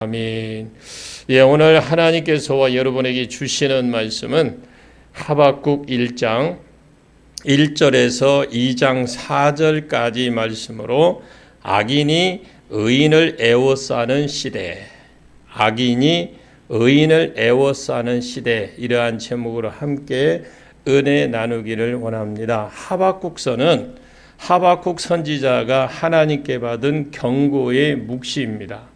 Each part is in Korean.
아멘. 예, 오늘 하나님께서 여러분에게 주시는 말씀은 하박국 1장 1절에서 2장 4절까지 말씀으로 악인이 의인을 애워싸는 시대, 악인이 의인을 애워싸는 시대, 이러한 제목으로 함께 은혜 나누기를 원합니다. 하박국서는 하박국 선지자가 하나님께 받은 경고의 묵시입니다.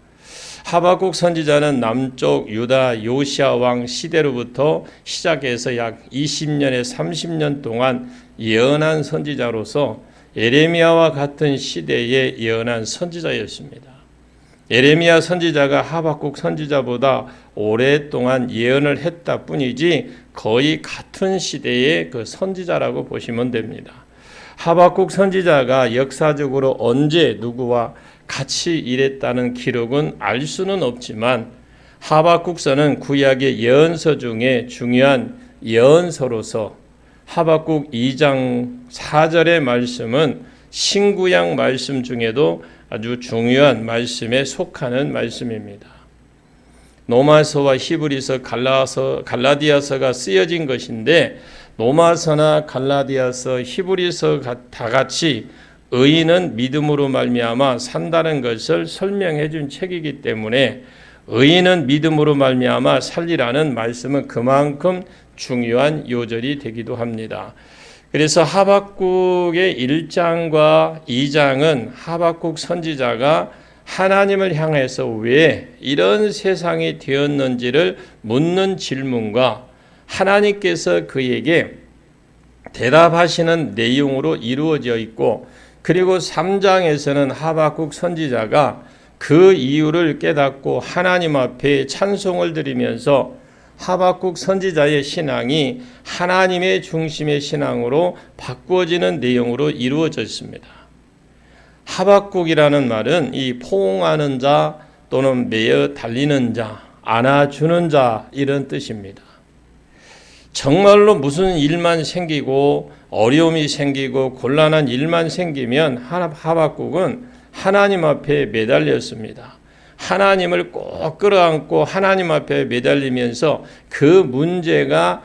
하박국 선지자는 남쪽 유다 요시야 왕 시대로부터 시작해서 약 20년에 30년 동안 예언한 선지자로서 예레미야와 같은 시대에 예언한 선지자였습니다. 예레미야 선지자가 하박국 선지자보다 오랫동안 예언을 했다 뿐이지 거의 같은 시대의 그 선지자라고 보시면 됩니다. 하박국 선지자가 역사적으로 언제 누구와 같이 일했다는 기록은 알 수는 없지만 하박국서는 구약의 예언서 중에 중요한 예언서로서 하박국 2장 4절의 말씀은 신구약 말씀 중에도 아주 중요한 말씀에 속하는 말씀입니다. 로마서와 히브리서, 갈라디아서가 쓰여진 것인데 로마서나 갈라디아서, 히브리서 다 같이 의인은 믿음으로 말미암아 산다는 것을 설명해 준 책이기 때문에 의인은 믿음으로 말미암아 살리라는 말씀은 그만큼 중요한 요절이 되기도 합니다. 그래서 하박국의 1장과 2장은 하박국 선지자가 하나님을 향해서 왜 이런 세상이 되었는지를 묻는 질문과 하나님께서 그에게 대답하시는 내용으로 이루어져 있고, 그리고 3장에서는 하박국 선지자가 그 이유를 깨닫고 하나님 앞에 찬송을 드리면서 하박국 선지자의 신앙이 하나님의 중심의 신앙으로 바꾸어지는 내용으로 이루어져 있습니다. 하박국이라는 말은 이 포옹하는 자 또는 매어 달리는 자, 안아주는 자, 이런 뜻입니다. 정말로 무슨 일만 생기고 어려움이 생기고 곤란한 일만 생기면 하박국은 하나님 앞에 매달렸습니다. 하나님을 꼭 끌어안고 하나님 앞에 매달리면서 그 문제가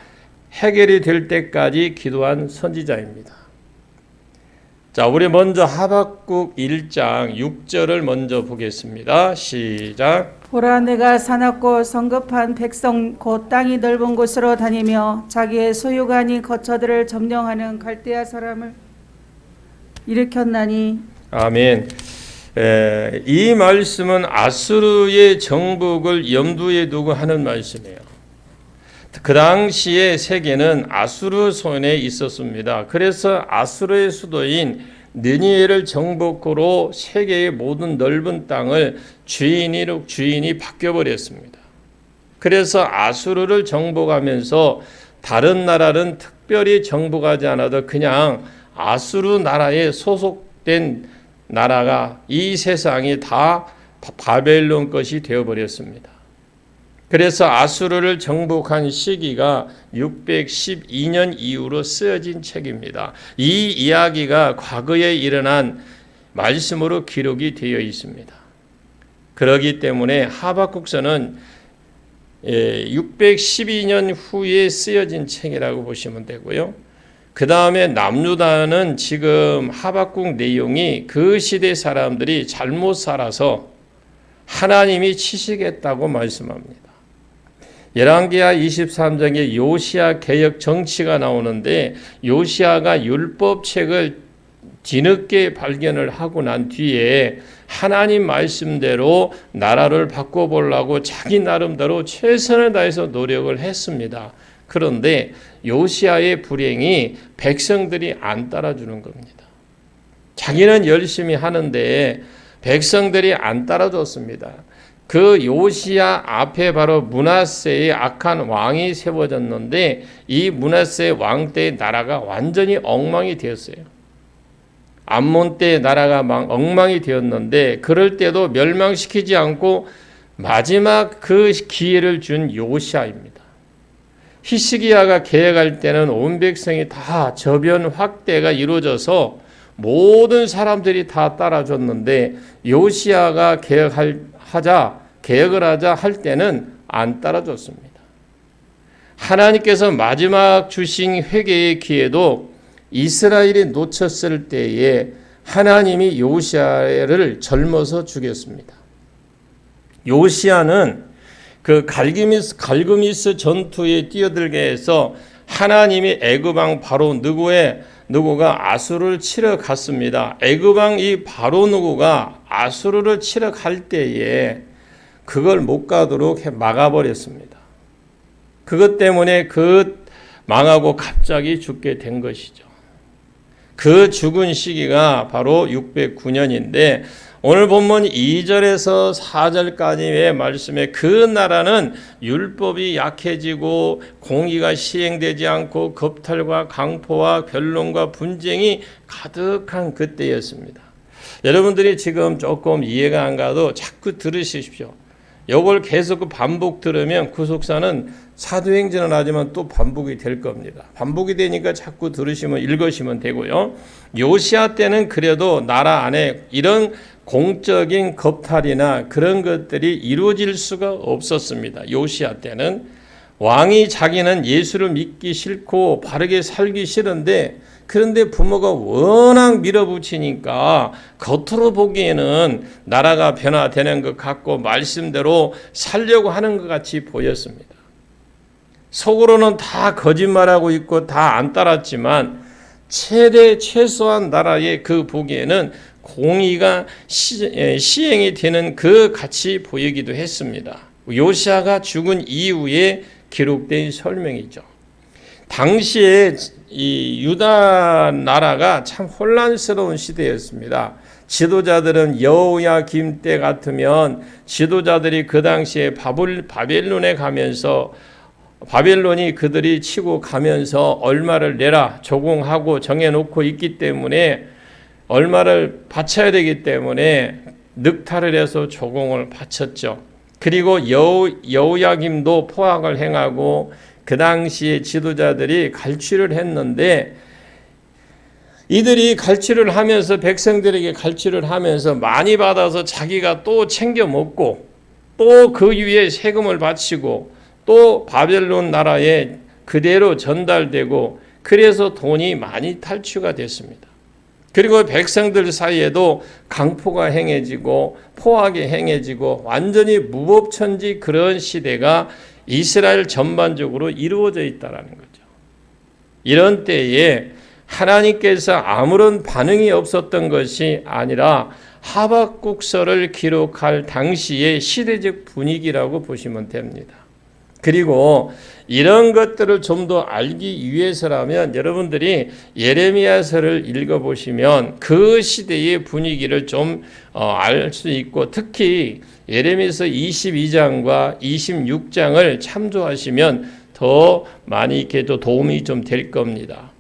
해결이 될 때까지 기도한 선지자입니다. 자, 우리 먼저 하박국 1장 6절을 먼저 보겠습니다. 시작. 보라, 내가 사납고 성급한 백성 곧 땅이 넓은 곳으로 다니며 자기의 소유관이 거처들을 점령하는 갈대아 사람을 일으켰나니. 아멘. 이 말씀은 아수르의 정복을 염두에 두고 하는 말씀이에요. 그 당시의 세계는 아수르 손에 있었습니다. 그래서 아수르의 수도인 느니웨를 정복으로 세계의 모든 넓은 땅을 주인이 바뀌어버렸습니다. 그래서 아수르를 정복하면서 다른 나라는 특별히 정복하지 않아도 그냥 아수르 나라에 소속된 나라가 이 세상이 다 바벨론 것이 되어버렸습니다. 그래서 아수르를 정복한 시기가 612년 이후로 쓰여진 책입니다. 이 이야기가 과거에 일어난 말씀으로 기록이 되어 있습니다. 그렇기 때문에 하박국서는 612년 후에 쓰여진 책이라고 보시면 되고요. 그 다음에 남유다는 지금 하박국 내용이 그 시대 사람들이 잘못 살아서 하나님이 치시겠다고 말씀합니다. 열왕기하 23장에 요시야 개혁 정치가 나오는데 요시야가 율법책을 뒤늦게 발견을 하고 난 뒤에 하나님 말씀대로 나라를 바꿔보려고 자기 나름대로 최선을 다해서 노력을 했습니다. 그런데 요시야의 불행이 백성들이 안 따라주는 겁니다. 자기는 열심히 하는데 백성들이 안 따라줬습니다. 그 요시야 앞에 바로 므낫세의 악한 왕이 세워졌는데 이 므낫세 왕 때의 나라가 완전히 엉망이 되었어요. 암몬 때 나라가 엉망이 되었는데 그럴 때도 멸망시키지 않고 마지막 그 기회를 준 요시야입니다. 히스기야가 개혁할 때는 온 백성이 다 저변 확대가 이루어져서 모든 사람들이 다 따라줬는데 요시야가 개혁하자 개혁을 하자 할 때는 안 따라줬습니다. 하나님께서 마지막 주신 회개의 기회도 이스라엘이 놓쳤을 때에 하나님이 요시야를 젊어서 죽였습니다. 요시야는 그 갈그미스 전투에 뛰어들게 해서 하나님이 애굽 왕 바로 느고가 아수르를 치러 갔습니다. 애굽 왕 이 바로 느고가 아수르를 치러 갈 때에 그걸 못 가도록 막아버렸습니다. 그것 때문에 망하고 갑자기 죽게 된 것이죠. 그 죽은 시기가 바로 609년인데 오늘 본문 2절에서 4절까지의 말씀에 그 나라는 율법이 약해지고 공의가 시행되지 않고 겁탈과 강포와 변론과 분쟁이 가득한 그때였습니다. 여러분들이 지금 조금 이해가 안 가도 자꾸 들으십시오. 이걸 계속 반복 들으면 그 속사는 사도행전은 하지만 또 반복이 될 겁니다. 반복이 되니까 자꾸 들으시면 읽으시면 되고요. 요시야 때는 그래도 나라 안에 이런 공적인 겁탈이나 그런 것들이 이루어질 수가 없었습니다. 요시야 때는 왕이 자기는 예수를 믿기 싫고 바르게 살기 싫은데 그런데 부모가 워낙 밀어붙이니까 겉으로 보기에는 나라가 변화되는 것 같고 말씀대로 살려고 하는 것 같이 보였습니다. 속으로는 다 거짓말하고 있고 다 안 따랐지만 최소한 나라의 그 보기에는 공의가 시행이 되는 그 같이 보이기도 했습니다. 요시야가 죽은 이후에 기록된 설명이죠. 당시에 이 유다 나라가 참 혼란스러운 시대였습니다. 지도자들은 여호야김 때 같으면 지도자들이 그 당시에 바벨론에 가면서 바벨론이 그들이 치고 가면서 얼마를 내라 조공하고 정해놓고 있기 때문에 얼마를 바쳐야 되기 때문에 늑탈을 해서 조공을 바쳤죠. 그리고 여호야김도 포악을 행하고 그 당시에 지도자들이 갈취를 했는데 이들이 갈취를 하면서 백성들에게 갈취를 하면서 많이 받아서 자기가 또 챙겨 먹고 또 그 위에 세금을 바치고 또 바벨론 나라에 그대로 전달되고 그래서 돈이 많이 탈취가 됐습니다. 그리고 백성들 사이에도 강포가 행해지고 포악이 행해지고 완전히 무법천지 그런 시대가 이스라엘 전반적으로 이루어져 있다는 거죠. 이런 때에 하나님께서 아무런 반응이 없었던 것이 아니라 하박국서를 기록할 당시의 시대적 분위기라고 보시면 됩니다. 그리고 이런 것들을 좀 더 알기 위해서라면 여러분들이 예레미야서를 읽어보시면 그 시대의 분위기를 좀 알 수 있고 특히 예레미야서 22장과 26장을 참조하시면 더 많이 이렇게 또 도움이 좀 될 겁니다.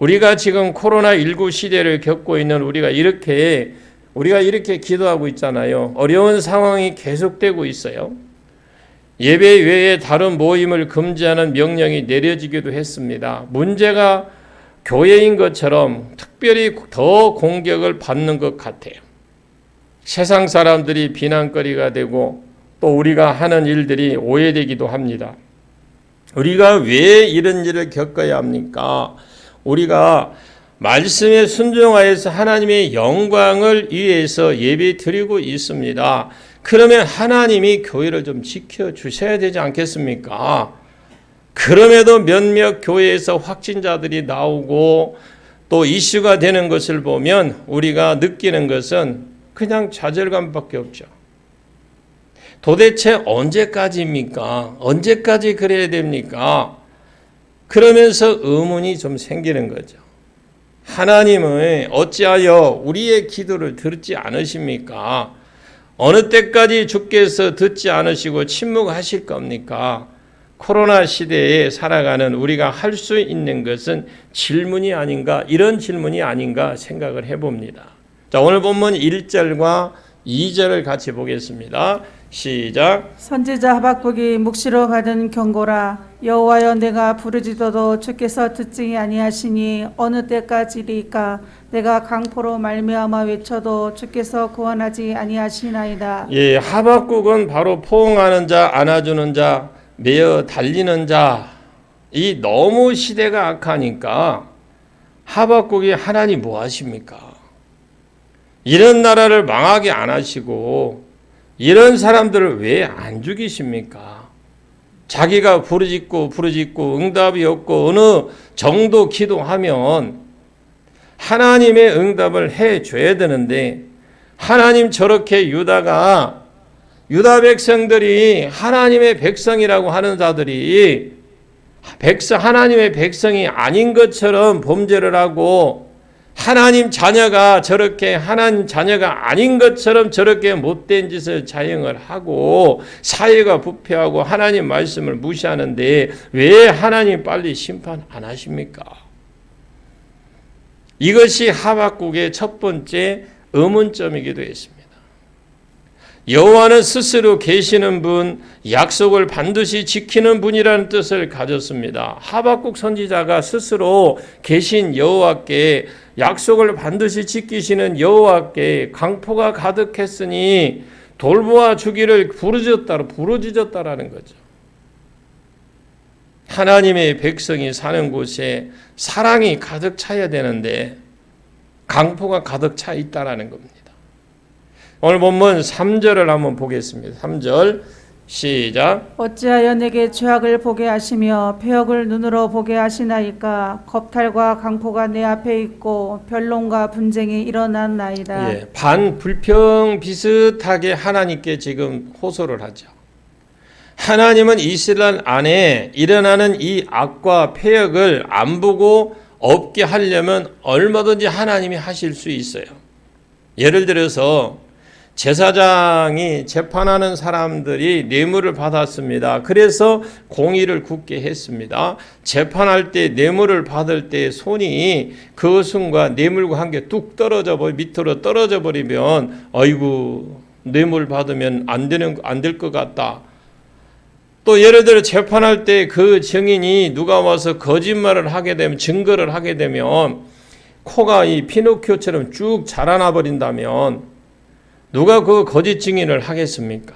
우리가 지금 코로나19 시대를 겪고 있는 우리가 이렇게 기도하고 있잖아요. 어려운 상황이 계속되고 있어요. 예배 외에 다른 모임을 금지하는 명령이 내려지기도 했습니다. 문제가 교회인 것처럼 특별히 더 공격을 받는 것 같아요. 세상 사람들이 비난거리가 되고 또 우리가 하는 일들이 오해되기도 합니다. 우리가 왜 이런 일을 겪어야 합니까? 우리가 말씀에 순종하여서 하나님의 영광을 위해서 예배 드리고 있습니다. 그러면 하나님이 교회를 좀 지켜주셔야 되지 않겠습니까? 그럼에도 몇몇 교회에서 확진자들이 나오고 또 이슈가 되는 것을 보면 우리가 느끼는 것은 그냥 좌절감밖에 없죠. 도대체 언제까지입니까? 언제까지 그래야 됩니까? 그러면서 의문이 좀 생기는 거죠. 하나님은 어찌하여 우리의 기도를 듣지 않으십니까? 어느 때까지 주께서 듣지 않으시고 침묵하실 겁니까? 코로나 시대에 살아가는 우리가 할 수 있는 것은 질문이 아닌가, 이런 질문이 아닌가 생각을 해봅니다. 자, 오늘 본문 1절과 2절을 같이 보겠습니다. 시작. 선지자 하박국이 묵시로 받은 경고라. 여호와여, 내가 부르짖어도 주께서 듣지 아니하시니 어느 때까지리까? 내가 강포로 말미암아 외쳐도 주께서 구원하지 아니하시나이다. 예, 하박국은 바로 포옹하는 자, 안아주는 자, 매어 달리는 자, 이 너무 시대가 악하니까 하박국이 하나님 뭐 하십니까? 이런 나라를 망하게 안 하시고 이런 사람들을 왜 안 죽이십니까? 자기가 부르짖고 응답이 없고 어느 정도 기도하면 하나님의 응답을 해줘야 되는데, 하나님 저렇게 유다 백성들이 하나님의 백성이라고 하는 자들이 하나님의 백성이 아닌 것처럼 범죄를 하고, 하나님 자녀가 아닌 것처럼 저렇게 못된 짓을 자행을 하고 사회가 부패하고 하나님 말씀을 무시하는데 왜 하나님 빨리 심판 안 하십니까? 이것이 하박국의 첫 번째 의문점이기도 했습니다. 여호와는 스스로 계시는 분, 약속을 반드시 지키는 분이라는 뜻을 가졌습니다. 하박국 선지자가 스스로 계신 여호와께, 약속을 반드시 지키시는 여호와께 강포가 가득했으니 돌보아 주기를 부르짖었다라는 거죠. 하나님의 백성이 사는 곳에 사랑이 가득 차야 되는데 강포가 가득 차 있다라는 겁니다. 오늘 본문 3절을 한번 보겠습니다. 3절 시작. 어찌하여 내게 죄악을 보게 하시며 폐역을 눈으로 보게 하시나이까? 겁탈과 강포가 내 앞에 있고 변론과 분쟁이 일어났나이다. 예, 반불평 비슷하게 하나님께 지금 호소를 하죠. 하나님은 이스라엘 안에 일어나는 이 악과 폐역을 안 보고 없게 하려면 얼마든지 하나님이 하실 수 있어요. 예를 들어서 제사장이 재판하는 사람들이 뇌물을 받았습니다. 그래서 공의를 굳게 했습니다. 재판할 때 뇌물을 받을 때 손이 그 순간 뇌물과 함께 뚝 밑으로 떨어져 버리면 아이고 뇌물 받으면 안 될 것 같다. 또 예를 들어 재판할 때 그 증인이 누가 와서 거짓말을 하게 되면, 증거를 하게 되면 코가 이 피노키오처럼 쭉 자라나 버린다면 누가 그 거짓 증인을 하겠습니까?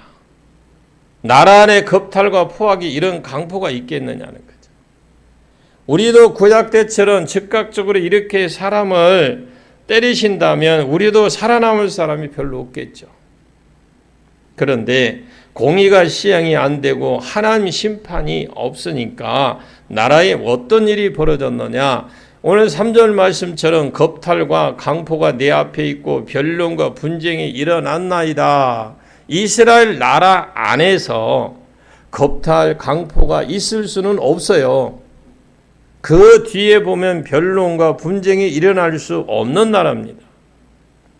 나라 안에 겁탈과 포악이 이런 강포가 있겠느냐는 거죠. 우리도 구약 때처럼 즉각적으로 이렇게 사람을 때리신다면 우리도 살아남을 사람이 별로 없겠죠. 그런데 공의가 시행이 안 되고 하나님 심판이 없으니까 나라에 어떤 일이 벌어졌느냐? 오늘 3절 말씀처럼 겁탈과 강포가 내 앞에 있고 변론과 분쟁이 일어났나이다. 이스라엘 나라 안에서 겁탈, 강포가 있을 수는 없어요. 그 뒤에 보면 변론과 분쟁이 일어날 수 없는 나라입니다.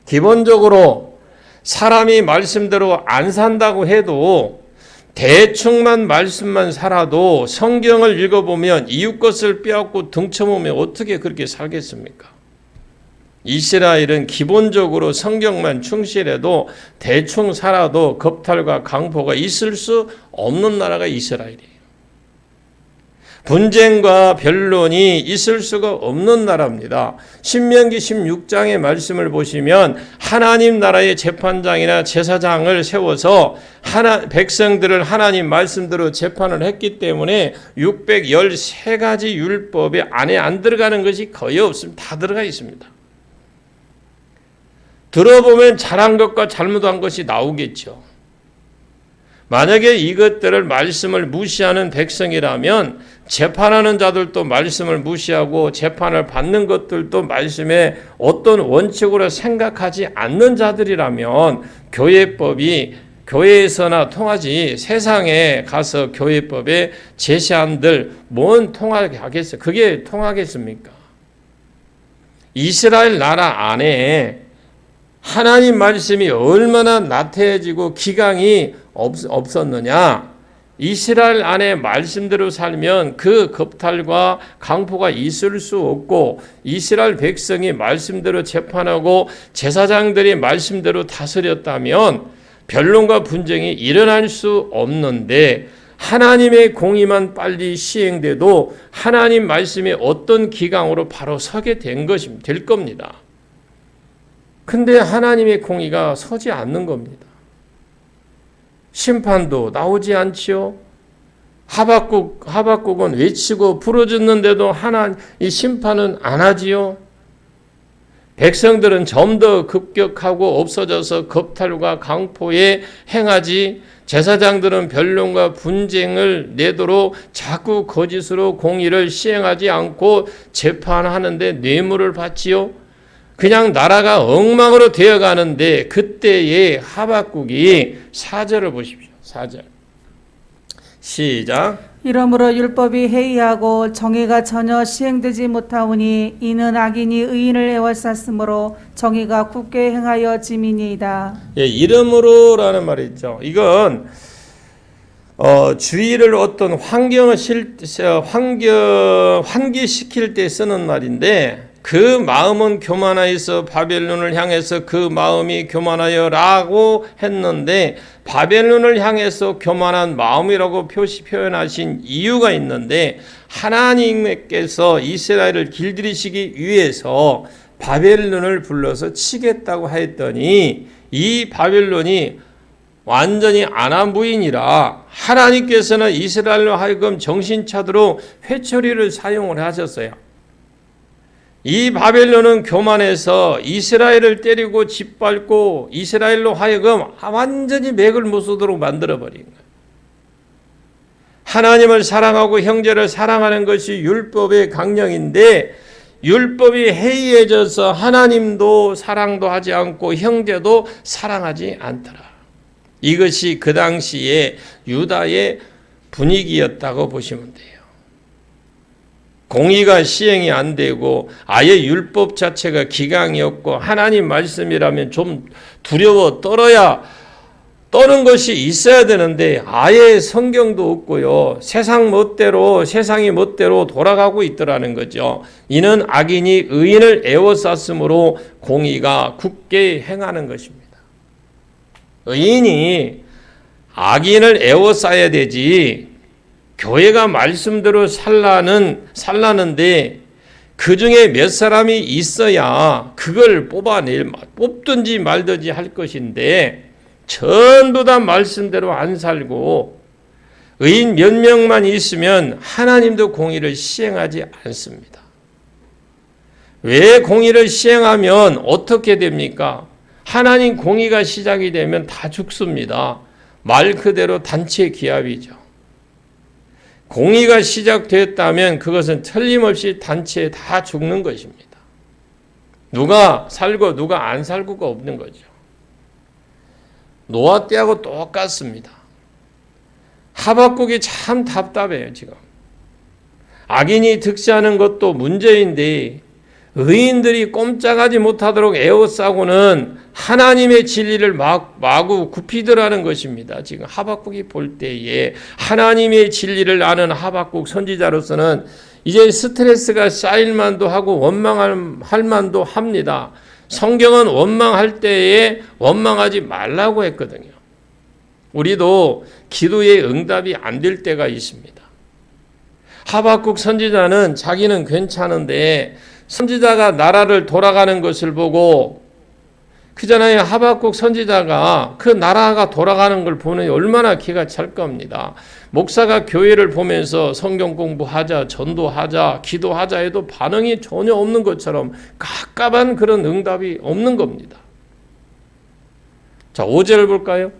기본적으로 사람이 말씀대로 안 산다고 해도 대충만 말씀만 살아도 성경을 읽어보면 이웃 것을 빼앗고 등쳐보면 어떻게 그렇게 살겠습니까? 이스라엘은 기본적으로 성경만 충실해도 대충 살아도 겁탈과 강포가 있을 수 없는 나라가 이스라엘이에요. 분쟁과 변론이 있을 수가 없는 나라입니다. 신명기 16장의 말씀을 보시면 하나님 나라의 재판장이나 제사장을 세워서 백성들을 하나님 말씀대로 재판을 했기 때문에 613가지 율법에 안에 안 들어가는 것이 거의 없습니다. 다 들어가 있습니다. 들어보면 잘한 것과 잘못한 것이 나오겠죠. 만약에 이것들을 말씀을 무시하는 백성이라면 재판하는 자들도 말씀을 무시하고 재판을 받는 것들도 말씀에 어떤 원칙으로 생각하지 않는 자들이라면 교회법이 교회에서나 통하지 세상에 가서 교회법에 제시한들 뭔 통하게 하겠어요? 그게 통하겠습니까? 이스라엘 나라 안에 하나님 말씀이 얼마나 나태해지고 기강이 없었느냐? 이스라엘 안에 말씀대로 살면 그 겁탈과 강포가 있을 수 없고 이스라엘 백성이 말씀대로 재판하고 제사장들이 말씀대로 다스렸다면 변론과 분쟁이 일어날 수 없는데 하나님의 공의만 빨리 시행돼도 하나님 말씀이 어떤 기강으로 바로 서게 될 겁니다. 근데 하나님의 공의가 서지 않는 겁니다. 심판도 나오지 않지요. 하박국은 외치고 부르짖는데도 이 심판은 안 하지요. 백성들은 좀 더 급격하고 없어져서 겁탈과 강포에 행하지, 제사장들은 변론과 분쟁을 내도록 자꾸 거짓으로 공의를 시행하지 않고 재판하는데 뇌물을 받지요. 그냥 나라가 엉망으로 되어가는데 그때의 하박국이 4절을 보십시오. 4절 시작. 이러므로 율법이 해이하고 정의가 전혀 시행되지 못하오니 이는 악인이 의인을 애워쌌으므로 정의가 굳게 행하여 짐이니이다. 예, 이러므로라는 말이 있죠. 이건 주의를 어떤 환기시킬 때 쓰는 말인데, 그 마음은 교만하여서 바벨론을 향해서 그 마음이 교만하여라고 했는데, 바벨론을 향해서 교만한 마음이라고 표현하신 이유가 있는데, 하나님께서 이스라엘을 길들이시기 위해서 바벨론을 불러서 치겠다고 했더니 이 바벨론이 완전히 아나무인이라 하나님께서는 이스라엘로 하여금 정신 차도록 회초리를 사용을 하셨어요. 이 바벨론은 교만해서 이스라엘을 때리고 짓밟고 이스라엘로 하여금 완전히 맥을 못 서도록 만들어버린 거예요. 하나님을 사랑하고 형제를 사랑하는 것이 율법의 강령인데, 율법이 해이해져서 하나님도 사랑도 하지 않고 형제도 사랑하지 않더라. 이것이 그 당시에 유다의 분위기였다고 보시면 돼요. 공의가 시행이 안 되고 아예 율법 자체가 기강이었고, 하나님 말씀이라면 좀 두려워 떠는 것이 있어야 되는데 아예 성경도 없고요. 세상이 멋대로 돌아가고 있더라는 거죠. 이는 악인이 의인을 애워쌌으므로 공의가 굳게 행하는 것입니다. 의인이 악인을 애워싸야 되지, 교회가 말씀대로 살라는데 그 중에 몇 사람이 있어야 그걸 뽑든지 말든지 할 것인데, 전부 다 말씀대로 안 살고 의인 몇 명만 있으면 하나님도 공의를 시행하지 않습니다. 왜 공의를 시행하면 어떻게 됩니까? 하나님 공의가 시작이 되면 다 죽습니다. 말 그대로 단체 기합이죠. 공의가 시작됐다면 그것은 틀림없이 단체에 다 죽는 것입니다. 누가 살고 누가 안 살고가 없는 거죠. 노아 때하고 똑같습니다. 하박국이 참 답답해요, 지금. 악인이 득세하는 것도 문제인데 의인들이 꼼짝하지 못하도록 에워싸고는 하나님의 진리를 마구 굽히더라는 것입니다. 지금 하박국이 볼 때에 하나님의 진리를 아는 하박국 선지자로서는 이제 스트레스가 쌓일 만도 하고 원망할 만도 합니다. 성경은 원망할 때에 원망하지 말라고 했거든요. 우리도 기도의 응답이 안 될 때가 있습니다. 하박국 선지자는 자기는 괜찮은데 선지자가 나라를 돌아가는 것을 보고, 그잖아요. 하박국 선지자가 그 나라가 돌아가는 걸 보니 얼마나 기가 찰 겁니다. 목사가 교회를 보면서 성경 공부하자, 전도하자, 기도하자 해도 반응이 전혀 없는 것처럼 갑갑한 그런 응답이 없는 겁니다. 자, 5절 볼까요?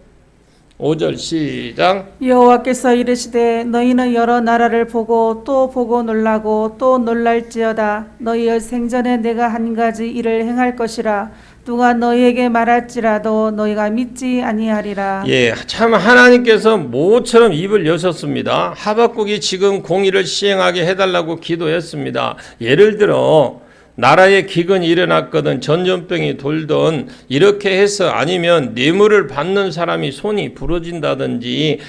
5절 시작. 여호와께서 이르시되 너희는 여러 나라를 보고 또 보고 놀라고 또 놀랄지어다. 너희의 생전에 내가 한 가지 일을 행할 것이라. 누가 너희에게 말할지라도 너희가 믿지 아니하리라. 예, 참 하나님께서 모처럼 입을 여셨습니다. 하박국이 지금 공의를 시행하게 해달라고 기도했습니다. 예를 들어 나라에 기근이 일어났거든, 전염병이 돌던, 이렇게 해서 아니면 뇌물을 받는 사람이 손이 부러진다든지,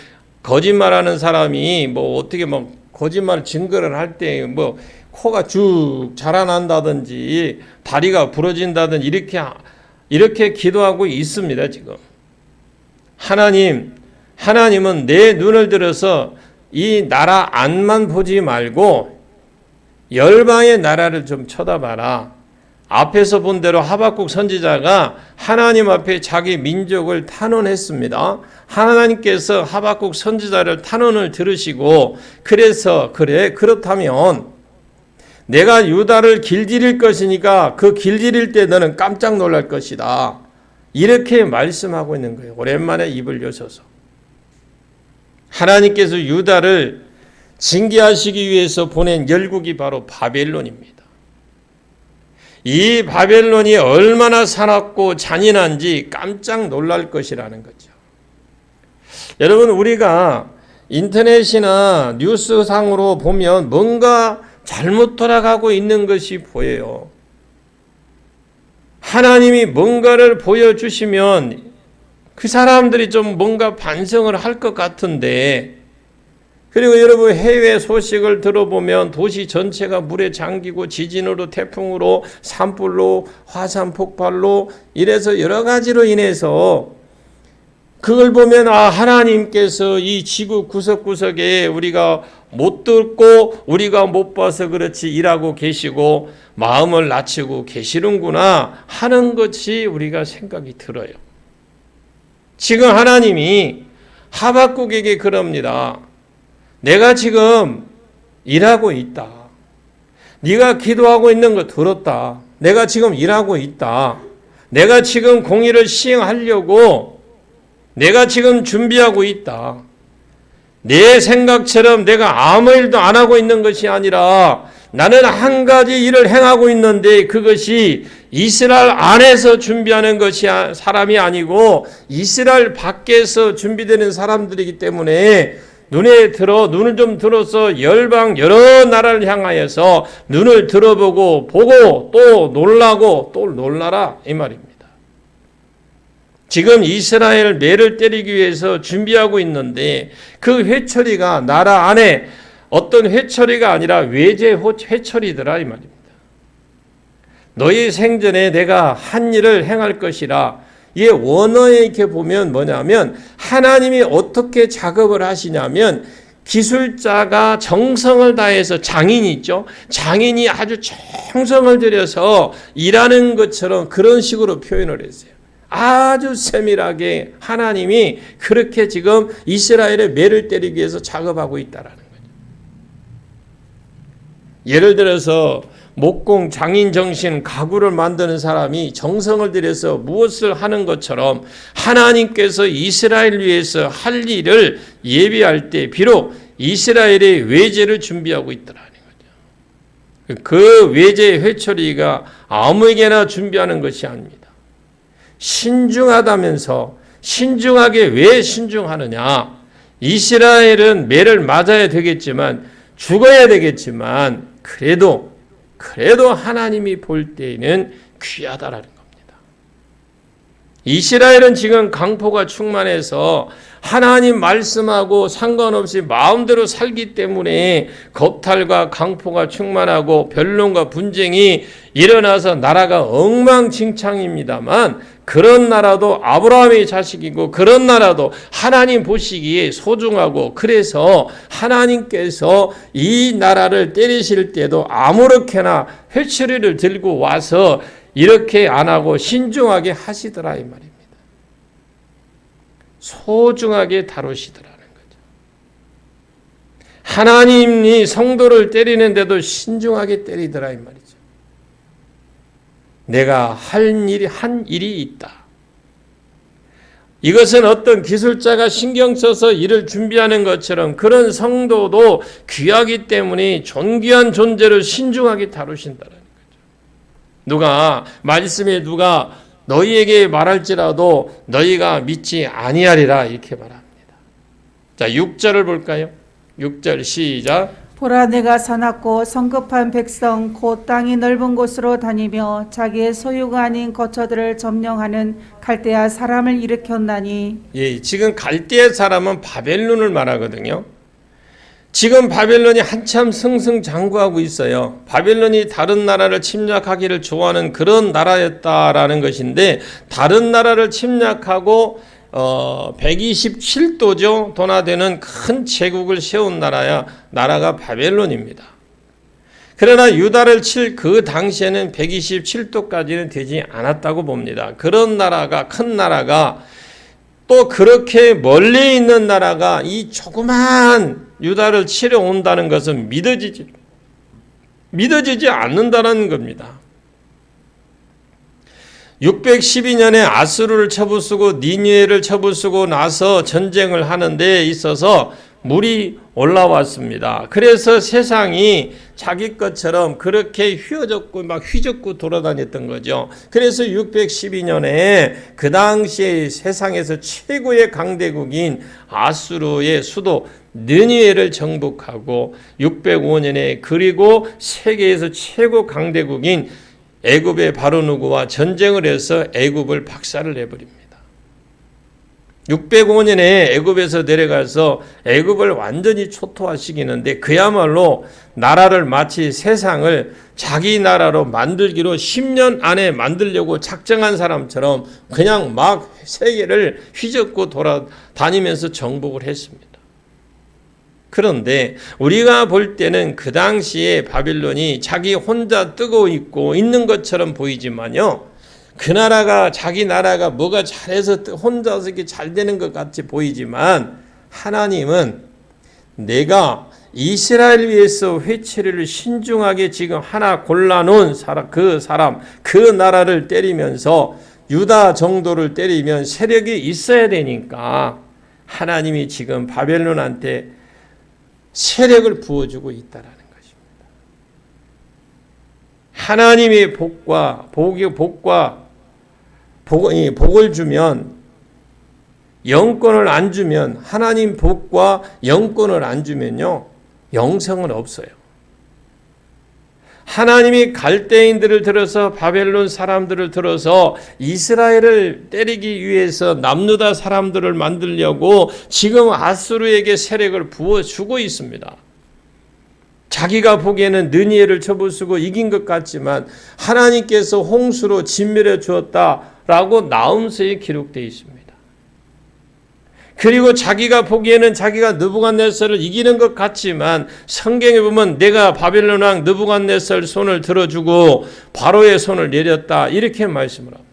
거짓말하는 사람이 어떻게 거짓말 증거를 할 때 코가 쭉 자라난다든지 다리가 부러진다든지 이렇게 기도하고 있습니다. 지금 하나님은 내 눈을 들어서 이 나라 안만 보지 말고 열방의 나라를 좀 쳐다봐라. 앞에서 본 대로 하박국 선지자가 하나님 앞에 자기 민족을 탄원했습니다. 하나님께서 하박국 선지자를 탄원을 들으시고 그래서 그렇다면 내가 유다를 길들일 것이니까 그 길들일 때 너는 깜짝 놀랄 것이다. 이렇게 말씀하고 있는 거예요. 오랜만에 입을 여셔서. 하나님께서 유다를 징계하시기 위해서 보낸 열국이 바로 바벨론입니다. 이 바벨론이 얼마나 사납고 잔인한지 깜짝 놀랄 것이라는 거죠. 여러분, 우리가 인터넷이나 뉴스상으로 보면 뭔가 잘못 돌아가고 있는 것이 보여요. 하나님이 뭔가를 보여주시면 그 사람들이 좀 뭔가 반성을 할 것 같은데, 그리고 여러분 해외 소식을 들어보면 도시 전체가 물에 잠기고 지진으로 태풍으로 산불로 화산 폭발로 이래서 여러 가지로 인해서 그걸 보면 하나님께서 이 지구 구석구석에 우리가 못 듣고 우리가 못 봐서 그렇지 일하고 계시고 마음을 낮추고 계시는구나 하는 것이 우리가 생각이 들어요. 지금 하나님이 하박국에게 그럽니다. 내가 지금 일하고 있다. 네가 기도하고 있는 거 들었다. 내가 지금 일하고 있다. 내가 지금 공의를 시행하려고 내가 지금 준비하고 있다. 내 생각처럼 내가 아무 일도 안 하고 있는 것이 아니라 나는 한 가지 일을 행하고 있는데 그것이 이스라엘 안에서 준비하는 것이 사람이 아니고 이스라엘 밖에서 준비되는 사람들이기 때문에 눈을 좀 들어서 열방 여러 나라를 향하여서 눈을 들어보고 보고 또 놀라고 또 놀라라 이 말입니다. 지금 이스라엘 매를 때리기 위해서 준비하고 있는데 그 회초리가 나라 안에 어떤 회초리가 아니라 외제 회초리더라 이 말입니다. 너희 생전에 내가 한 일을 행할 것이라. 이 원어에 이렇게 보면 뭐냐면 하나님이 어떻게 작업을 하시냐면 기술자가 정성을 다해서 장인이 있죠. 장인이 아주 정성을 들여서 일하는 것처럼 그런 식으로 표현을 했어요. 아주 세밀하게 하나님이 그렇게 지금 이스라엘의 매를 때리기 위해서 작업하고 있다라는 거죠. 예를 들어서 목공, 장인 정신, 가구를 만드는 사람이 정성을 들여서 무엇을 하는 것처럼 하나님께서 이스라엘 위해서 할 일을 예비할 때 비록 이스라엘의 외제를 준비하고 있더라는 거죠. 그 외제 회초리가 아무에게나 준비하는 것이 아닙니다. 신중하다면서 신중하게 왜 신중하느냐? 이스라엘은 매를 맞아야 되겠지만 죽어야 되겠지만 그래도 하나님이 볼 때에는 귀하다라는 겁니다. 이스라엘은 지금 강포가 충만해서 하나님 말씀하고 상관없이 마음대로 살기 때문에 겁탈과 강포가 충만하고 변론과 분쟁이 일어나서 나라가 엉망진창입니다만 그런 나라도 아브라함의 자식이고 그런 나라도 하나님 보시기에 소중하고 그래서 하나님께서 이 나라를 때리실 때도 아무렇게나 회초리를 들고 와서 이렇게 안 하고 신중하게 하시더라 이 말입니다. 소중하게 다루시더라는 거죠. 하나님이 성도를 때리는데도 신중하게 때리더라 이 말이죠. 내가 한 일이 있다. 이것은 어떤 기술자가 신경 써서 일을 준비하는 것처럼 그런 성도도 귀하기 때문에 존귀한 존재를 신중하게 다루신다는 거죠. 말씀에 누가 너희에게 말할지라도 너희가 믿지 아니하리라 이렇게 말합니다. 자, 6절을 볼까요? 6절 시작. 보라 내가 사납고 성급한 백성 곧 땅이 넓은 곳으로 다니며 자기의 소유가 아닌 거처들을 점령하는 갈대아 사람을 일으켰나니. 예, 지금 갈대아 사람은 바벨론을 말하거든요. 지금 바벨론이 한참 승승장구하고 있어요. 바벨론이 다른 나라를 침략하기를 좋아하는 그런 나라였다라는 것인데 다른 나라를 침략하고 127도죠. 도나되는 큰 제국을 세운 나라가 바벨론입니다. 그러나 유다를 칠 그 당시에는 127도까지는 되지 않았다고 봅니다. 그런 나라가, 큰 나라가 또 그렇게 멀리 있는 나라가 이 조그만 유다를 치러 온다는 것은 믿어지지 않는다는 겁니다. 612년에 아수르를 쳐부수고 니느웨를 쳐부수고 나서 전쟁을 하는 데 있어서 물이 올라왔습니다. 그래서 세상이 자기 것처럼 그렇게 휘젓고 돌아다녔던 거죠. 그래서 612년에 그 당시에 세상에서 최고의 강대국인 아수르의 수도 느니웨를 정복하고 605년에 그리고 세계에서 최고 강대국인 애굽의 바로누구와 전쟁을 해서 애굽을 박살을 내버립니다. 605년에 애굽에서 내려가서 애굽을 완전히 초토화시키는데 그야말로 나라를 마치 세상을 자기 나라로 만들기로 10년 안에 만들려고 작정한 사람처럼 그냥 막 세계를 휘젓고 돌아다니면서 정복을 했습니다. 그런데 우리가 볼 때는 그 당시에 바빌론이 자기 혼자 뜨고 있는 것처럼 보이지만요. 그 나라가 자기 나라가 뭐가 잘해서 혼자서 이렇게 잘 되는 것 같이 보이지만 하나님은 내가 이스라엘 위해서 회초리를 신중하게 지금 하나 골라놓은 그 나라를 때리면서 유다 정도를 때리면 세력이 있어야 되니까 하나님이 지금 바벨론한테 세력을 부어주고 있다라는 것입니다. 하나님의 복을 주면 영권을 안 주면 하나님 복과 영권을 안 주면요 영성은 없어요. 하나님이 갈대인들을 들어서 바벨론 사람들을 들어서 이스라엘을 때리기 위해서 남유다 사람들을 만들려고 지금 아수르에게 세력을 부어주고 있습니다. 자기가 보기에는 느니웨를 쳐부수고 이긴 것 같지만 하나님께서 홍수로 진멸해 주었다라고 나훔서에 기록되어 있습니다. 그리고 자기가 보기에는 자기가 느부갓네살을 이기는 것 같지만 성경에 보면 내가 바벨론 왕 느부갓네살 손을 들어주고 바로의 손을 내렸다 이렇게 말씀을 합니다.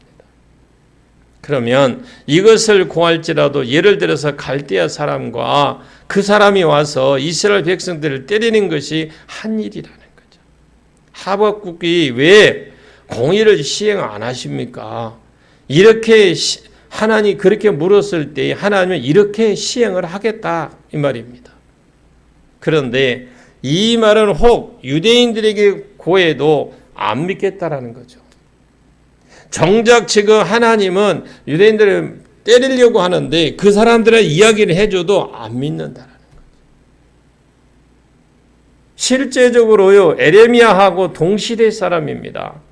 그러면 이것을 고할지라도 예를 들어서 갈대아 사람과 그 사람이 와서 이스라엘 백성들을 때리는 것이 한 일이라는 거죠. 하박국이 왜 공의를 시행 안 하십니까? 이렇게 하나님이 그렇게 물었을 때 하나님은 이렇게 시행을 하겠다 이 말입니다. 그런데 이 말은 혹 유대인들에게 고해도 안 믿겠다라는 거죠. 정작 지금 하나님은 유대인들을 때리려고 하는데 그 사람들의 이야기를 해줘도 안 믿는다라는 거죠. 실제적으로요 에레미야하고 동시대 사람입니다.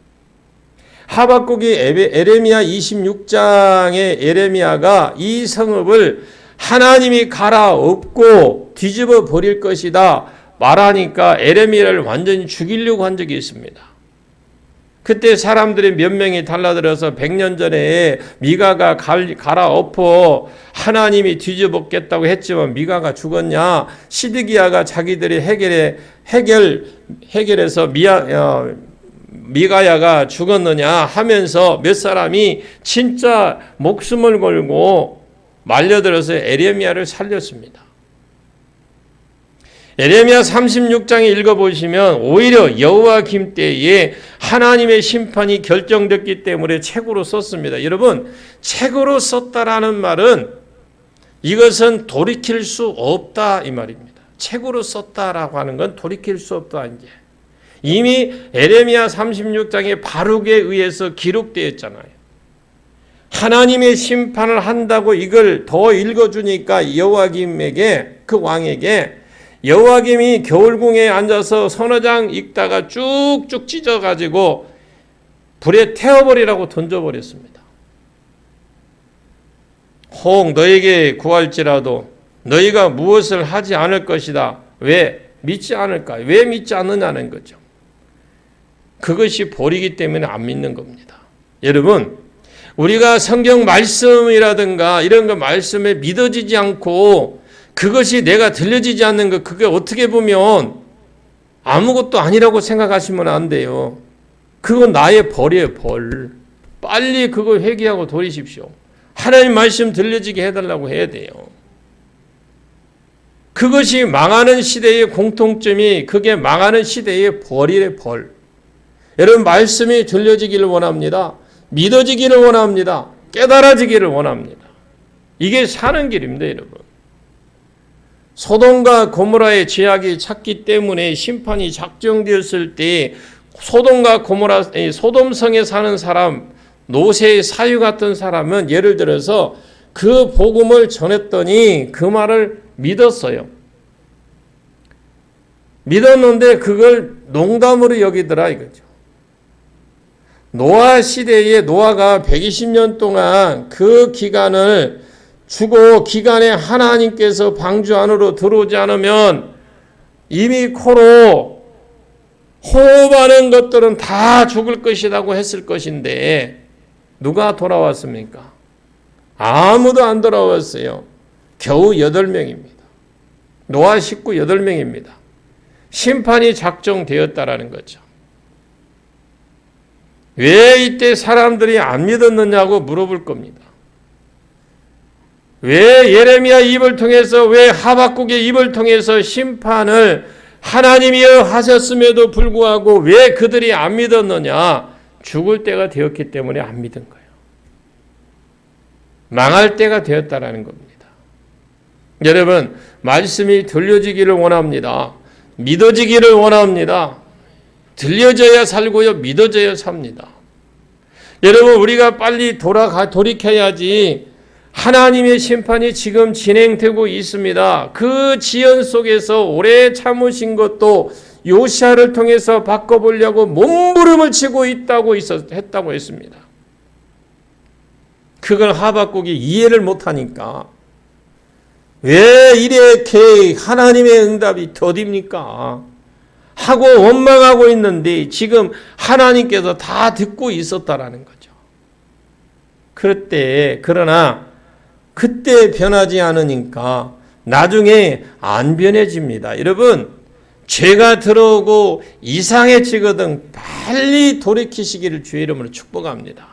하박국이 에레미야 26장의 에레미야가 이 성읍을 하나님이 갈아엎고 뒤집어 버릴 것이다 말하니까 에레미야를 완전히 죽이려고 한 적이 있습니다. 그때 사람들이 몇 명이 달라들어서 100년 전에 미가가 갈아엎어 하나님이 뒤집었겠다고 했지만 미가가 죽었냐? 시드기야가 자기들이 해결해서 미가야가 죽었느냐 하면서 몇 사람이 진짜 목숨을 걸고 말려들어서 에레미야를 살렸습니다. 에레미야 36장에 읽어보시면 오히려 여호와김 때에 하나님의 심판이 결정됐기 때문에 책으로 썼습니다. 여러분 책으로 썼다라는 말은 이것은 돌이킬 수 없다 이 말입니다. 책으로 썼다라고 하는 건 돌이킬 수 없다 이제. 이미 에레미야 36장에 바룩에 의해서 기록되었잖아요. 하나님의 심판을 한다고 이걸 더 읽어주니까 여호와김에게 그 왕에게 여호와김이 겨울궁에 앉아서 서너장 읽다가 쭉쭉 찢어가지고 불에 태워버리라고 던져버렸습니다. 혹 너에게 구할지라도 너희가 무엇을 하지 않을 것이다. 왜? 믿지 않을까? 왜 믿지 않느냐는 거죠. 그것이 볼이기 때문에 안 믿는 겁니다. 여러분 우리가 성경 말씀이라든가 이런 거 말씀에 믿어지지 않고 그것이 내가 들려지지 않는 것, 그게 어떻게 보면 아무것도 아니라고 생각하시면 안 돼요. 그건 나의 벌이에요, 벌. 빨리 그거 회개하고 돌이십시오. 하나님 말씀 들려지게 해달라고 해야 돼요. 그것이 망하는 시대의 공통점이 그게 망하는 시대의 벌이래, 벌. 여러분 말씀이 들려지기를 원합니다. 믿어지기를 원합니다. 깨달아지기를 원합니다. 이게 사는 길입니다, 여러분. 소돔과 고모라의 죄악이 찼기 때문에 심판이 작정되었을 때 소돔과 고모라, 소돔성에 사는 사람, 노새의 사유 같은 사람은 예를 들어서 그 복음을 전했더니 그 말을 믿었어요. 믿었는데 그걸 농담으로 여기더라 이거죠. 노아 시대에 노아가 120년 동안 그 기간을 주고 기간에 하나님께서 방주 안으로 들어오지 않으면 이미 코로 호흡하는 것들은 다 죽을 것이라고 했을 것인데 누가 돌아왔습니까? 아무도 안 돌아왔어요. 겨우 8명입니다. 노아 식구 8명입니다. 심판이 작정되었다라는 거죠. 왜 이때 사람들이 안 믿었느냐고 물어볼 겁니다. 왜 예레미야 입을 통해서, 왜 하박국의 입을 통해서 심판을 하나님이여 하셨음에도 불구하고 왜 그들이 안 믿었느냐? 죽을 때가 되었기 때문에 안 믿은 거예요. 망할 때가 되었다라는 겁니다. 여러분, 말씀이 들려지기를 원합니다. 믿어지기를 원합니다. 들려져야 살고요, 믿어져야 삽니다. 여러분, 우리가 빨리 돌이켜야지. 하나님의 심판이 지금 진행되고 있습니다. 그 지연 속에서 오래 참으신 것도 요시야를 통해서 바꿔보려고 몸부림을 치고 했다고 했습니다. 그걸 하박국이 이해를 못하니까 왜 이렇게 하나님의 응답이 더딥니까? 하고 원망하고 있는데 지금 하나님께서 다 듣고 있었다라는 거죠. 그러나 그때 변하지 않으니까 나중에 안 변해집니다. 여러분, 죄가 들어오고 이상해지거든 빨리 돌이키시기를 주의 이름으로 축복합니다.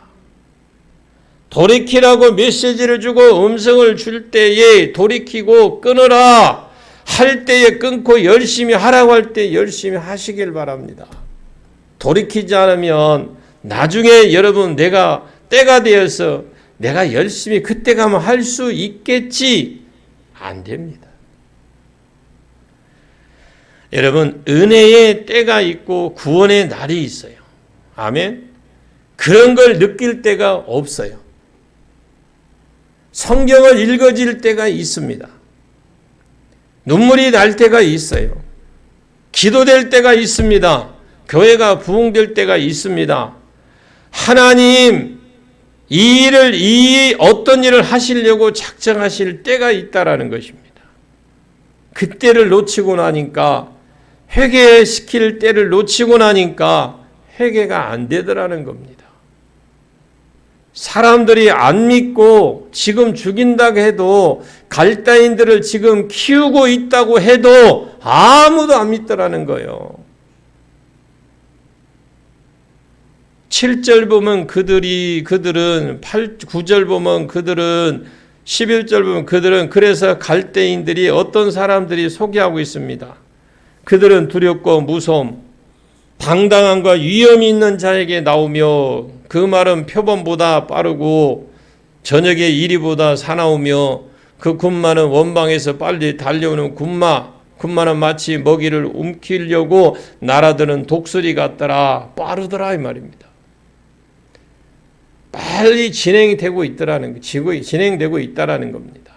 돌이키라고 메시지를 주고 음성을 줄 때에 돌이키고 끊으라 할 때에 끊고 열심히 하라고 할 때 열심히 하시길 바랍니다. 돌이키지 않으면 나중에 여러분 내가 때가 되어서 내가 열심히 그때 가면 할 수 있겠지? 안 됩니다. 여러분, 은혜의 때가 있고 구원의 날이 있어요. 아멘. 그런 걸 느낄 때가 없어요. 성경을 읽어질 때가 있습니다. 눈물이 날 때가 있어요. 기도될 때가 있습니다. 교회가 부흥될 때가 있습니다. 하나님 이 어떤 일을 하시려고 작정하실 때가 있다라는 것입니다. 그때를 놓치고 나니까 회개시킬 때를 놓치고 나니까 회개가 안 되더라는 겁니다. 사람들이 안 믿고 지금 죽인다고 해도 갈대인들을 지금 키우고 있다고 해도 아무도 안 믿더라는 거예요. 7절 보면 그들은 9절 보면 그들은 11절 보면 그들은 그래서 갈대인들이 어떤 사람들이 소개하고 있습니다. 그들은 두렵고 무서움, 당당함과 위험이 있는 자에게 나오며 그 말은 표범보다 빠르고 저녁의 이리보다 사나우며 그 군마는 원방에서 빨리 달려오는 군마는 마치 먹이를 움키려고 날아드는 독수리 같더라. 빠르더라 이 말입니다. 빨리 진행되고 있다라는 진행되고 있다라는 겁니다.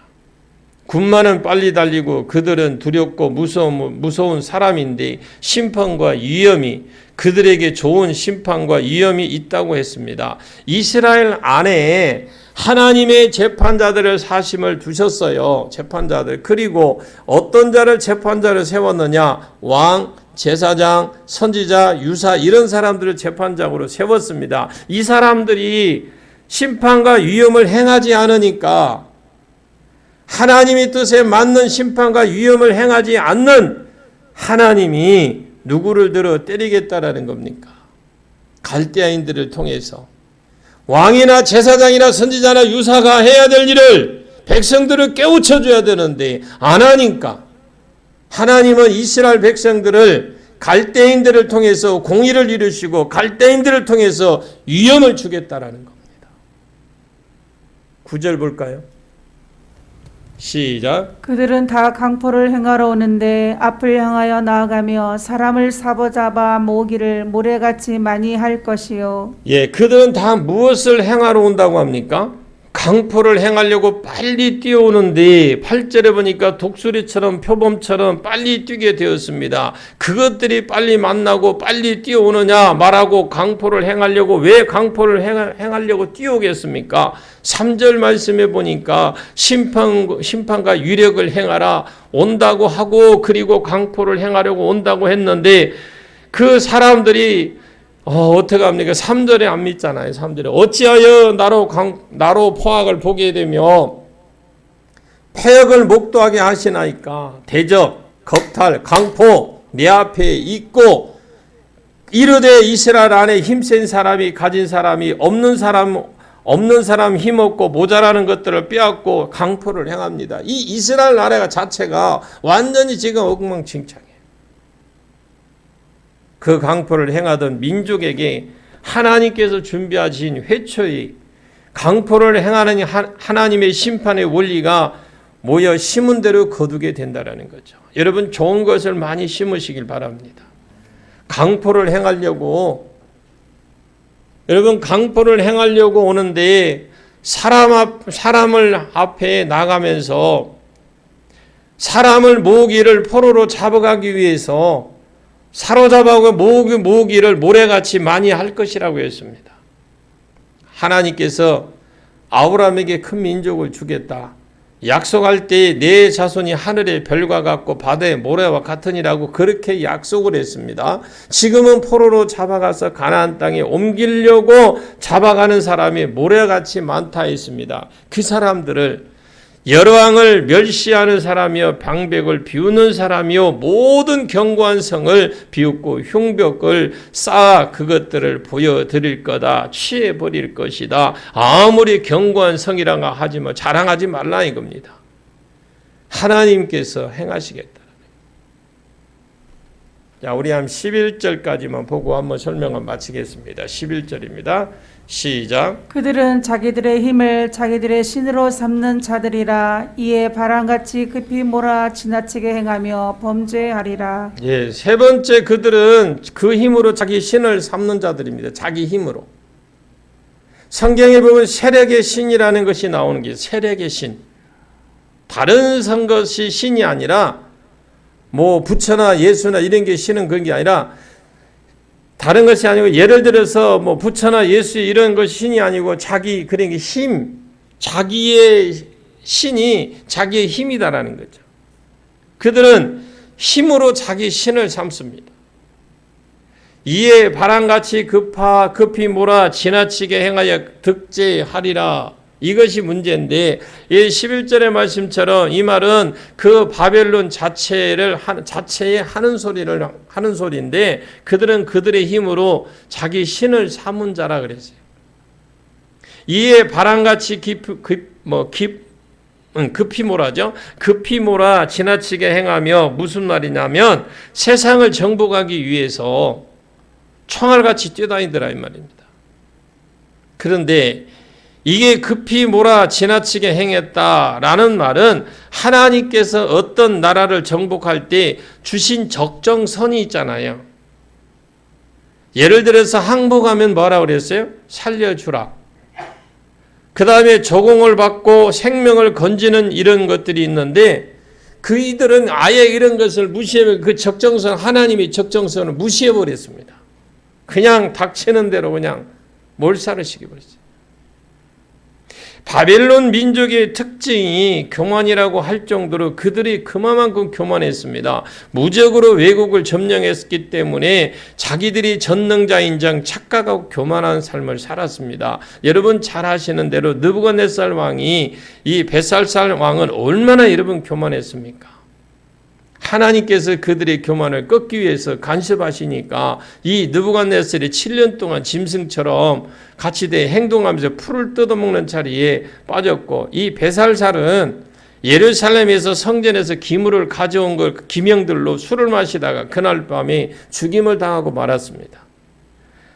군마는 빨리 달리고 그들은 두렵고 무서운 사람인데 심판과 위험이 그들에게 좋은 심판과 위험이 있다고 했습니다. 이스라엘 안에 하나님의 재판자들을 사심을 두셨어요. 재판자들. 그리고 어떤 자를 재판자를 세웠느냐? 왕, 제사장, 선지자, 유사 이런 사람들을 재판장으로 세웠습니다. 이 사람들이 심판과 위험을 행하지 않으니까 하나님의 뜻에 맞는 심판과 위험을 행하지 않는 하나님이 누구를 들어 때리겠다라는 겁니까? 갈대아인들을 통해서 왕이나 제사장이나 선지자나 유사가 해야 될 일을 백성들을 깨우쳐줘야 되는데 안 하니까 하나님은 이스라엘 백성들을 갈대인들을 통해서 공의를 이루시고 갈대인들을 통해서 위험을 주겠다라는 겁니다. 9절 볼까요? 시작. 그들은 다 강포를 행하러 오는데 앞을 향하여 나아가며 사람을 사로잡아 모으기를 모래같이 많이 할 것이요. 예, 그들은 다 무엇을 행하러 온다고 합니까? 강포를 행하려고 빨리 뛰어오는데 8절에 보니까 독수리처럼 표범처럼 빨리 뛰게 되었습니다. 그것들이 빨리 만나고 빨리 뛰어오느냐 말하고 강포를 행하려고 왜 강포를 행하려고 뛰어오겠습니까? 3절 말씀에 보니까 심판과 유력을 행하라 온다고 하고 그리고 강포를 행하려고 온다고 했는데 그 사람들이 어떻게 합니까? 3절에 안 믿잖아요. 3절에 어찌하여 나로 포악을 보게 되며 패역을 목도하게 하시나이까. 대적, 겁탈, 강포 내 앞에 있고 이르되 이스라엘 안에 힘센 사람이 가진 사람이 없는 사람 힘없고 모자라는 것들을 빼앗고 강포를 행합니다. 이 이스라엘 나라가 자체가 완전히 지금 엉망진창이에요. 그 강포를 행하던 민족에게 하나님께서 준비하신 회초의 강포를 행하는 하나님의 심판의 원리가 모여 심은 대로 거두게 된다는 거죠. 여러분 좋은 것을 많이 심으시길 바랍니다. 강포를 행하려고 오는데 사람을 앞에 나가면서 사람을 모으기를 포로로 잡아가기 위해서 사로잡아고 모으기를 모래같이 많이 할 것이라고 했습니다. 하나님께서 아브라함에게 큰 민족을 주겠다. 약속할 때 내 자손이 하늘의 별과 같고 바다의 모래와 같으니라고 그렇게 약속을 했습니다. 지금은 포로로 잡아가서 가나안 땅에 옮기려고 잡아가는 사람이 모래같이 많다 했습니다. 그 사람들을 여러왕을 멸시하는 사람이요 방백을 비우는 사람이요 모든 견고한 성을 비웃고 흉벽을 쌓아 그것들을 보여드릴 거다. 취해버릴 것이다. 아무리 견고한 성이라고 하지만 자랑하지 말라 이겁니다. 하나님께서 행하시겠다. 자, 우리 한 11절까지만 보고 한번 설명을 마치겠습니다. 11절입니다. 시작. 그들은 자기들의 힘을 자기들의 신으로 삼는 자들이라. 이에 바람같이 급히 몰아 지나치게 행하며 범죄하리라. 예, 세 번째 그들은 그 힘으로 자기 신을 삼는 자들입니다. 자기 힘으로. 성경에 보면 세력의 신이라는 것이 나오는 게 세력의 신. 다른 것이 신이 아니라 뭐 부처나 예수나 이런 게 신은 그런 게 아니라 다른 것이 아니고 예를 들어서 뭐 부처나 예수 이런 것이 신이 아니고 자기 그런 게 힘, 자기의 신이 자기의 힘이다라는 거죠. 그들은 힘으로 자기 신을 삼습니다. 이에 바람같이 급히 몰아 지나치게 행하여 득제하리라. 이것이 문제인데 이 11절의 말씀처럼 이 말은 그 바벨론 자체의 하는 소리인데 그들은 그들의 힘으로 자기 신을 삼은 자라 그랬어요. 이에 바람같이 급히 몰아죠. 급히 몰아 지나치게 행하며 무슨 말이냐면 세상을 정복하기 위해서 총알같이 뛰어다니더라 이 말입니다. 그런데 이게 급히 몰아 지나치게 행했다라는 말은 하나님께서 어떤 나라를 정복할 때 주신 적정선이 있잖아요. 예를 들어서 항복하면 뭐라고 그랬어요? 살려주라. 그 다음에 조공을 받고 생명을 건지는 이런 것들이 있는데 그이들은 아예 이런 것을 무시해 그 적정선 하나님의 적정선을 무시해 버렸습니다. 그냥 닥치는 대로 그냥 몰살을 시켜버렸어요. 바벨론 민족의 특징이 교만이라고 할 정도로 그들이 그만큼 교만했습니다. 무적으로 외국을 점령했기 때문에 자기들이 전능자인장 착각하고 교만한 삶을 살았습니다. 여러분 잘 아시는 대로 느부갓네살 왕이 이 벳살살 왕은 얼마나 여러분 교만했습니까? 하나님께서 그들의 교만을 꺾기 위해서 간섭하시니까 이 느부갓네살이 7년 동안 짐승처럼 같이 행동하면서 풀을 뜯어먹는 자리에 빠졌고, 이 벳살살은 예루살렘에서 성전에서 기물을 가져온 걸 기명들로 술을 마시다가 그날 밤에 죽임을 당하고 말았습니다.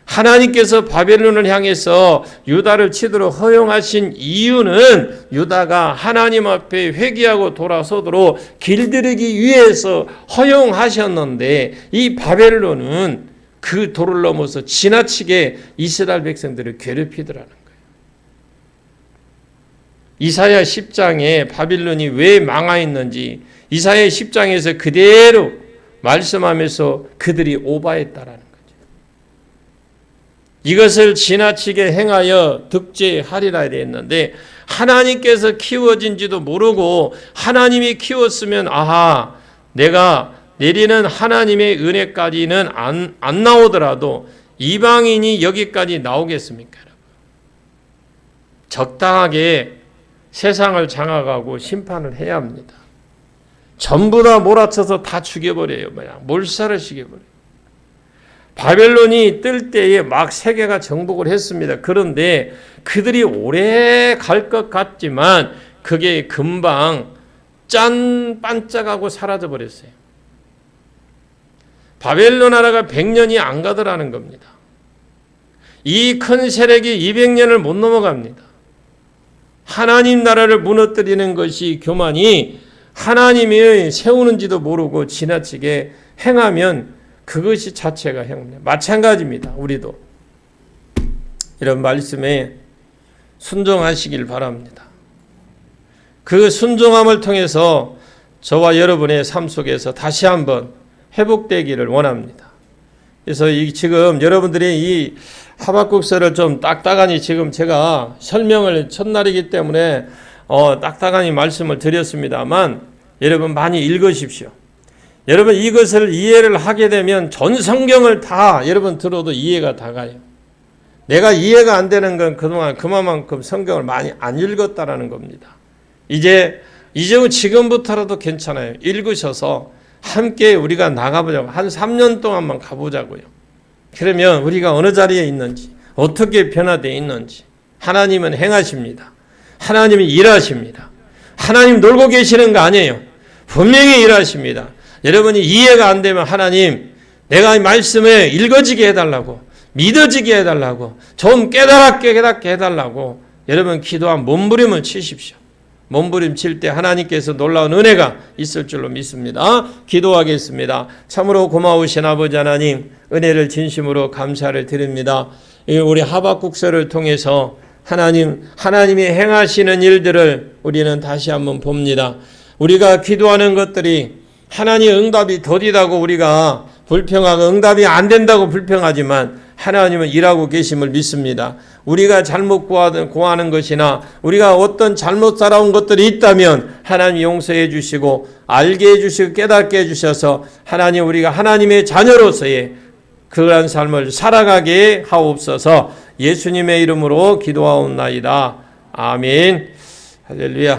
하나님께서 바벨론을 향해서 유다를 치도록 허용하신 이유는 유다가 하나님 앞에 회개하고 돌아서도록 길들이기 위해서 허용하셨는데, 이 바벨론은 그 도를 넘어서 지나치게 이스라엘 백성들을 괴롭히더라는 거예요. 이사야 10장에 바빌론이 왜 망하였는지 이사야 10장에서 그대로 말씀하면서 그들이 오바했다라는 거예요. 이것을 지나치게 행하여 득죄하리라 했는데, 하나님께서 키워진지도 모르고 하나님이 키웠으면 아하, 내가 내리는 하나님의 은혜까지는 안 나오더라도 이방인이 여기까지 나오겠습니까? 적당하게 세상을 장악하고 심판을 해야 합니다. 전부 다 몰아쳐서 다 죽여버려요. 몰살을 시켜버려요. 바벨론이 뜰 때에 막 세계가 정복을 했습니다. 그런데 그들이 오래 갈 것 같지만 그게 금방 짠 반짝하고 사라져 버렸어요. 바벨론 나라가 100년이 안 가더라는 겁니다. 이 큰 세력이 200년을 못 넘어갑니다. 하나님 나라를 무너뜨리는 것이 교만이 하나님이 세우는지도 모르고 지나치게 행하면 그것이 자체가 행위입니다. 마찬가지입니다. 우리도 이런 말씀에 순종하시길 바랍니다. 그 순종함을 통해서 저와 여러분의 삶 속에서 다시 한번 회복되기를 원합니다. 그래서 지금 여러분들이 이 하박국서를 좀 딱딱하니 지금 제가 설명을 첫날이기 때문에 딱딱하니 말씀을 드렸습니다만, 여러분 많이 읽으십시오. 여러분 이것을 이해를 하게 되면 전 성경을 다 여러분 들어도 이해가 다 가요. 내가 이해가 안 되는 건 그동안 그만큼 성경을 많이 안 읽었다라는 겁니다. 이제 지금부터라도 괜찮아요. 읽으셔서 함께 우리가 나가보자고. 한 3년 동안만 가보자고요. 그러면 우리가 어느 자리에 있는지, 어떻게 변화되어 있는지. 하나님은 행하십니다. 하나님은 일하십니다. 하나님 놀고 계시는 거 아니에요. 분명히 일하십니다. 여러분이 이해가 안 되면 하나님, 내가 이 말씀을 읽어지게 해달라고, 믿어지게 해달라고, 좀 깨닫게 해달라고 여러분 기도한 몸부림을 치십시오. 몸부림 칠 때 하나님께서 놀라운 은혜가 있을 줄로 믿습니다. 기도하겠습니다. 참으로 고마우신 아버지 하나님, 은혜를 진심으로 감사를 드립니다. 우리 하박국서를 통해서 하나님이 행하시는 일들을 우리는 다시 한번 봅니다. 우리가 기도하는 것들이 하나님의 응답이 더디다고 우리가 불평하고 응답이 안 된다고 불평하지만 하나님은 일하고 계심을 믿습니다. 우리가 잘못 구하는 것이나 우리가 어떤 잘못 살아온 것들이 있다면 하나님 용서해 주시고 알게 해주시고 깨닫게 해주셔서 하나님, 우리가 하나님의 자녀로서의 그러한 삶을 살아가게 하옵소서. 예수님의 이름으로 기도하옵나이다. 아멘. 할렐루야.